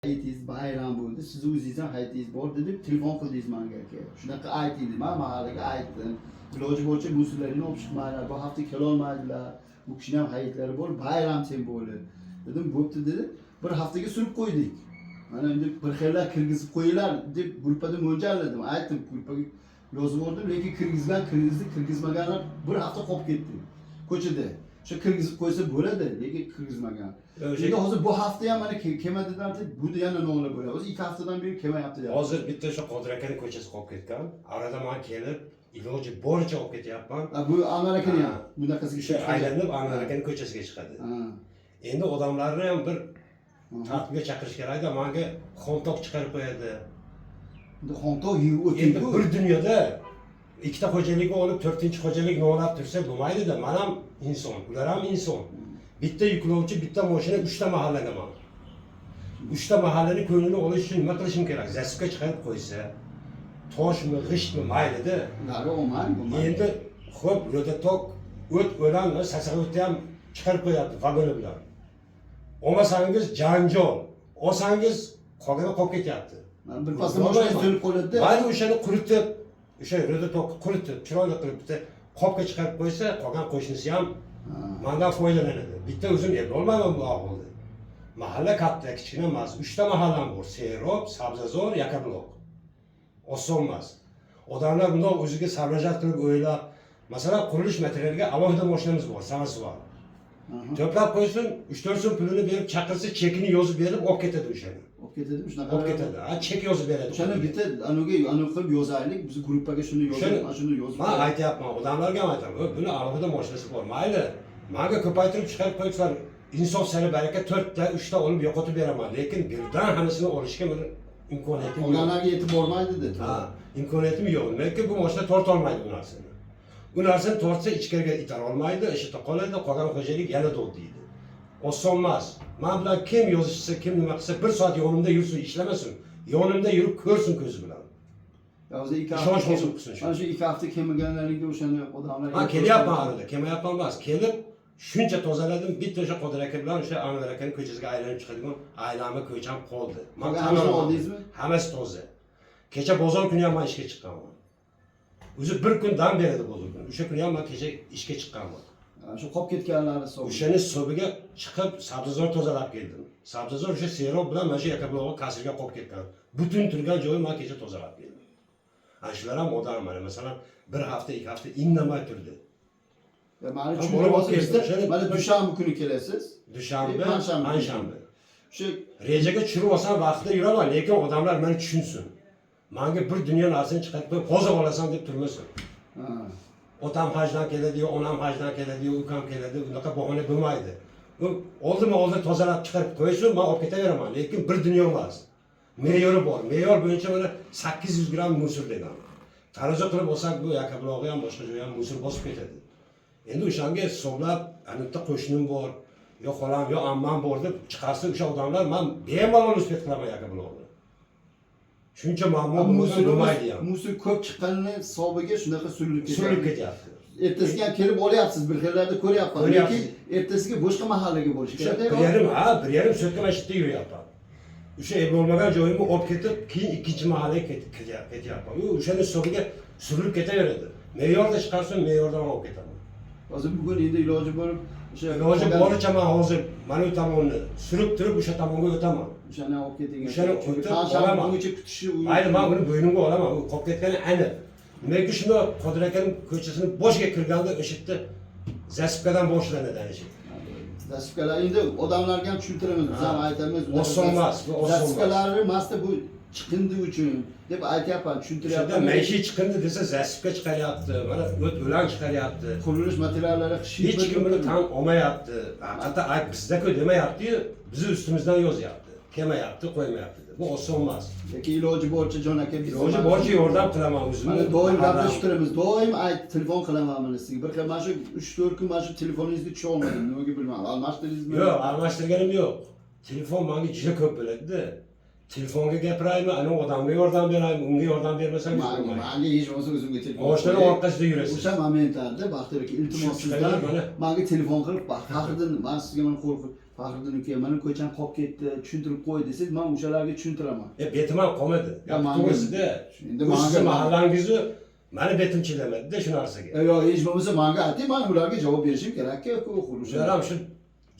Hayıtingiz bayram bo'ldi, siz o'zingizdan hayitingiz bor deb telefon qildingiz menga aka. Shunaqa ayting dedim, men mahallaga aytdim. Iloji boricha musullarni olib chiqmanglar, bu hafta kelolmaydilar. Bu kishini ham hayitlari bor, bayram sen bo'ldi. Dedim, bo'pti dedi. Bir haftaga surib qo'ydik. Mana endi bir xillar kirgizib qo'yinglar deb gruppada mo'ljalladim. Aytdim, gruppaga yozib yubordim, lekin kirgizmaganlar bir hafta qolib ketdi. Ko'chada. Shu kirgizib qo'ysa bo'ladi, lekin kirgizmagan. Endi hozir bu hafta ham mana kelmadilar deb, bu yana nola bo'ladi. O'zi 2 haftadan beri kelmayapti. Hozir bitta shu Qodir akaning ko'chasi qolib ketgan. Arada men kelib, iloji boricha olib ketyapman. Bu Anvar akani ham bunaqasiga shu aylanib Anvar akaning ko'chasiga chiqadi. Endi odamlarni ham bir tartibga chaqirish kerak-da, menga xontoq chiqarib qo'yadi. Endi xontoq yurib o'tdi. Endi bir dunyoda ikkita xo'jalikni olib, 4-xo'jalik nolab tursa bo'lmaydi-da. Men ham inson, ular ham inson. Bitta yuklovchi, bitta mashina 3 ta mahallada bor. 3 ta mahallani ko'nglini olish uchun nima qilishim kerak? Zasibga chiqarib qo'ysa, toshmi, g'ishtmi mayli-da. Endi xo'p, ro'datok, o't o'lan, sasag'otni ham chiqarib qo'yapti vagoni bilan. Olmasangiz janjal, olsangiz qolgani qolib ketyapti. Bir pasda mashina to'lib qo'yadi-da. Mayli o'shani quritib, o'sha ro'datokni quritib, chiroyli qilib bitta qopga chiqarib qo'ysa, qolgan qo'shnisi ham mendan foydalanadi. Bitta o'zim eplolmayman bu ahvolda. Mahalla katta, kichkina emas. 3 ta mahallam bor. Serob, Sabzazor, Yakabuloq. Oson emas. Odamlar bundoq o'ziga sarajat qilib o'ylab, masalan, qurilish materialiga alohida mashinamiz bor, sanasi bor. To'plab qo'ysin, 3-4 so'm pulini berib chaqirsa, chekini yozib berib, olib ketadi o'shani. Olib ketadimi shunaqa? Olib ketadi. Chek yozib beradi. O'shani bitta anaga qilib yozaylik, biz gruppaga shuni yozib, shuni yozib. Men aytyapman, odamlarga ham aytaman, buni alohida mashinasi bor. Mayli, menga ko'paytirib chiqarib qo'yibsizlar. Insof sari baraka 4 ta, 3 ta olib yo'qotib beraman, lekin birdan hammasini olishga men imkoniyatim yo'q. Odamlarga yetib bormaydi dedi. Imkoniyatim yo'q. Lekin bu mashina torta olmaydi bu narsani. Bu narsani tortsa ichkariga itara olmaydi, ishida qoladi, qolgan xo'jalik yana deydi. Oson emas. Men bilan kim yozishsa, kim nima qilsa 1 soat yonimda yursin, ishlamasin. Yonimda yurib ko'rsin ko'zi bilan. Hozir 2 hafta mana shu 2 hafta kelmaganlarga o'shani odamlar kelyapman arada, kelmayapman emas. Kelib shuncha tozaladim, bitta o'sha Qodir aka bilan o'sha Anvar akaning ko'chasiga aylanib chiqadigan aylanma ko'cham qoldi. Men hammasi oldingizmi? Hammasi toza. Kecha bozor kuni ham men ishga chiqqanman. O'zi bir kun dam beradi bozor kuni. O'sha kuni ham men kecha ishga chiqqanman. Shu qolib ketganlari hisobi. O'shani hisobiga chiqib Sabzazor tozalab keldim. Sabzazor o'sha Serob bilan mana shu Yakabuloqqa kasrga qolib ketgan. Butun turgan joyi men kecha tozalab keldim. Ana shular ham odam mana masalan 1 hafta, 2 hafta indamay turdi. Mana mana dushanba kuni kelasiz. Dushanba, panshanba. Shu rejaga tushirib olsam vaqtida yuraman, lekin odamlar meni tushunsin. Menga bir dunyo narsani chiqarib qo'yib, hozir olasan deb turmasin. Otam hajdan keladi, onam hajdan keladi, ukam keladi, unaqa bahona bo'lmaydi. U oldin tozalab chiqarib qo'ysin, men olib ketaveraman, lekin bir dunyo emas. Me'yori bor. Me'yor bo'yicha mana 800 gram musor degan. Tarozi qilib olsak, bu Yakabuloqqa ham boshqa joyga ham musor bosib ketadi. Endi o'shanga hisoblab, anita qo'shnim bor, yo xolam, yo ammam bor deb chiqarsa o'sha odamlar men bemalol nisbat qilaman Yakabuloqqa. Shuncha muammo bo'lmaydi ham. Musor ko'p chiqqanini hisobiga shunaqa surilib ketyapti. Ertasiga ham kelib olyapsiz, bir xillarda ko'ryapman. Lekin ertasiga boshqa mahallaga borish kerak. Bir yarim so'tka mashitda yuryapman. O'sha bo'lmagan joyimni olib ketib, keyin ikkinchi mahallaga ketyapman. O'shani hisobiga surilib ketaveradi. Me'yorda chiqarsa, me'yordan olib ketaman. Hozir bugun endi iloji bo'lib, o'sha iloji boricha men hozir mana bu tomonni surib turib o'sha tomonga o'taman. O'shani olib keting. O'shani qancha bungacha kutishi mayli, men buni bo'ynimga olaman. U qolib ketgani aniq. Nimaiki shunda Qodir akaning ko'chasini boshiga kirganda o'sha yerda zasibkadan boshlanadi ana shu. Zasibkalar endi odamlarga ham tushuntiramiz, biz ham aytamiz. Oson emas, bu oson emas. Zasibkalarni masda bu chiqindi uchun deb aytyapman, tushuntiryapman. Maishiy chiqindi desa zasibka chiqaryapti, mana o't o'lan chiqaryapti. Qurilish materiallari hech kim buni tan olmayapti. Hatto ayt bizda-ku demayapti-yu, bizni ustimizdan yozyapti. Kelmayapti, qo'ymayapti. Bu oson emas. Lekin iloji boricha jon aka, iloji boricha yordam qilaman o'zimni. Mana doim gaplashib turamiz, doim telefon qilaman mana sizga. Bir xil mana shu 3-4 kun mana shu telefoningizga tusha olmadim, nimaga bilmayman. Almashtirdingizmi? Yo'q, almashtirganim yo'q. Telefon menga juda ko'p bo'ladi-da. Telefonga gapiraymi, ana odamga yordam beraymi, unga yordam bermasam bo'lmaydi. Menga hech bo'lmasa o'zimga telefon. Boshdan orqasida yurasiz. O'sha momentlarda Baxtiyor aka iltimos sizdan menga telefon qilib, faqriddin, men sizga mana Fahriddin aka, mana ko'cham qolib ketdi, tushuntirib qo'y desangiz, men o'shalarga tushuntiraman. Betim ham qolmadi. Ya, Gap manga- to'g'risida. Endi Bu sizni manga- mahallangizni mani betim chidamadida shu narsaga. Yo, hech bo'lmasa menga ayting, men ularga javob berishim kerak-ku, Ular ham shu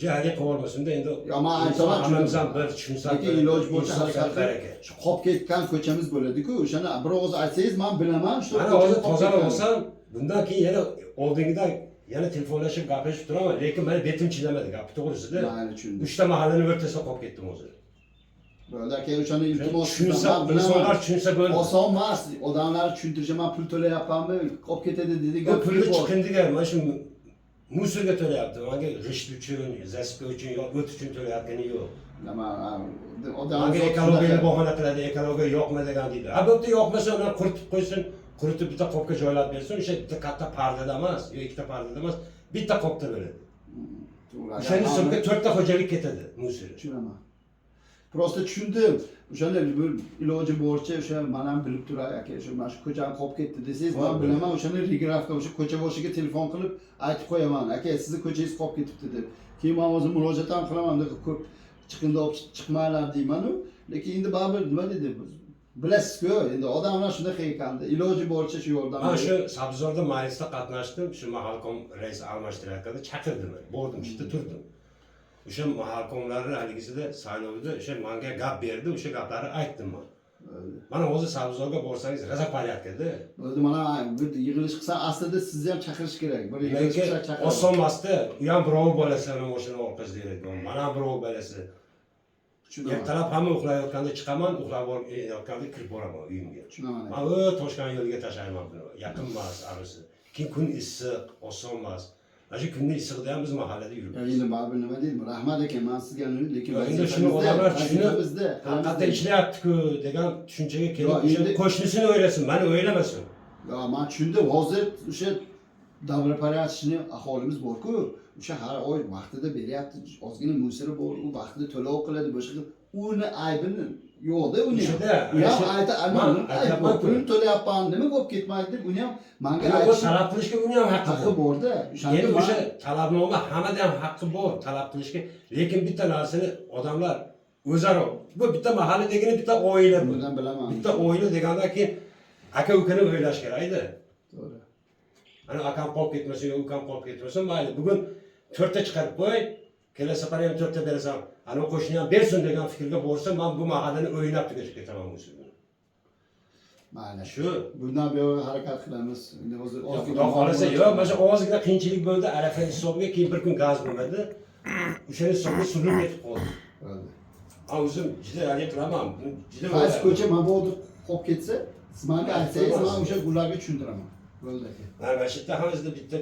jihatga qolmasin-da endi. Yo, men aytaman, hammamiz ham bir tushunsak. lekin iloji bo'lsa insonga haqiqatdan baraka. shu qolib ketgan ko'chamiz bo'ladi-ku, o'shani bir og'iz aytsangiz men bilaman, shu Mana hozir tozalab olsam, bundan keyin yana oldingidan yana telefonlashib gapirishib turaman, lekin meni betim chidamadi gap to'g'risida. Mayli, tushundim. 3 ta mahallani o'rtasida qolib ketdim o'zi. Bo'ldi aka, o'shani iltimos Tushunsa, qilsam, men insonlar bilaman. tushunsa bo'ldi. Oson emas, odamlar tushuntirishim, men pul to'layapmanmi, qolib ketadi degan Bu pulni chiqindiga mana shu musorga to'layapti. Menga g'isht uchun, zaspka uchun yo o't uchun to'layotgani yo'q. odam Menga ekologiyani bahona qiladi, ekologiya yoqma degan deydi. Ha bu yerda yoqmasa ular quritib qo'ysin, quritib bitta qopga joylab bersin, o'sha bitta katta pardada emas, yo ikkita pardada emas, bitta qopda bo'ladi. O'shaning hisobiga 4 ta xo'jalik ketadi musor. Tushunaman. Prosta tushundim. O'shanda iloji boricha o'sha men ham bilib turay aka, shu mana shu ko'chani qolib ketdi desangiz, men bilaman, o'shani regrafga, o'sha ko'cha boshiga telefon qilib aytib qo'yaman. Aka, sizni ko'changiz qolib ketibdi deb. Keyin men o'zim murojaat ham qilaman, ko'p chiqindi olib chiqmanglar deyman-ku. Lekin endi baribir nima dedi? Bilasiz-ku, endi odamlar shunaqa ekanda. Iloji boricha shu yordam. Men shu Sabzorda majlisda qatnashdim, shu mahalkom raisi almashtirayotganda chaqirdi meni. Bordim, ishda turdim. O'sha mahalkomlarning haligisida saylovda o'sha menga gap berdi, o'sha gaplarni aytdim men. Mana hozir Sabzorga borsangiz raza qilyapti-da. O'zi mana bu yig'ilish qilsa aslida sizni ham chaqirish kerak. Bir yig'ilish qilsa chaqirib. Oson emasda, u ham birov bolasi ham o'shani orqasida yuradi. Mana ham birov bolasi. Ertalab hamma uxlayotganda chiqaman, uxlab yotganda kirib boraman uyimga. Tushunaman. Men Toshkent yo'liga tashlayman buni. Yaqin emas, arisi. Keyin kun issiq, oson emas. Mana shu kunning issig'ida ham biz mahallada yuribmiz. Endi baribir nima deydi? Rahmat aka, men sizga lekin Endi shuni odamlar tushunib, haqiqatda ishlayapti-ku degan tushunchaga kelib, o'sha qo'shnisini o'ylasin, meni o'ylamasin. Yo, men tushundim. Hozir o'sha davra paryatishni aholimiz bor-ku, o'sha har oy vaqtida beryapti. Ozgina musiri bor, u vaqtida to'lov qiladi, boshqa uni aybini yo'qda uni. Ya aytayapman, pulni to'layapman, nima bo'lib ketmaydi deb uni ham menga aytish, talab qilishga uni ham haqqi bor-da. Endi o'sha talabnoma hammada ham haqqi bor talab qilishga, lekin bitta narsani odamlar o'zaro, bu bitta mahalladagina bitta oila bu. Bundan bilaman. Bitta oila degandan keyin aka ukani o'ylash kerak-da. To'g'ri. Ana akam qolib ketmasin, yo ukam qolib ketmasin, mayli. Bugun 4 ta chiqarib qo'y, kelasi safar ham 4 ta berasan. Ana qo'shni ham bersin degan fikrga borsam, men bu mahallani o'ynab tugashib ketaman o'zim. Mayli. Shu bundan buyoqqa harakat qilamiz. Endi hozir Xudo xolasa, yo'q, mana shu ozgina qiyinchilik bo'ldi, arafa hisobiga keyin bir kun gaz bo'lmadi. O'shaning hisobiga surilib ketib qoldi. Ha, o'zim juda hali turaman. Juda qaysi ko'cha mabodo qolib ketsa, siz menga aytsangiz, men o'sha ularga tushuntiraman. Bo'ldi aka. Mana shu yerda ham bizda bitta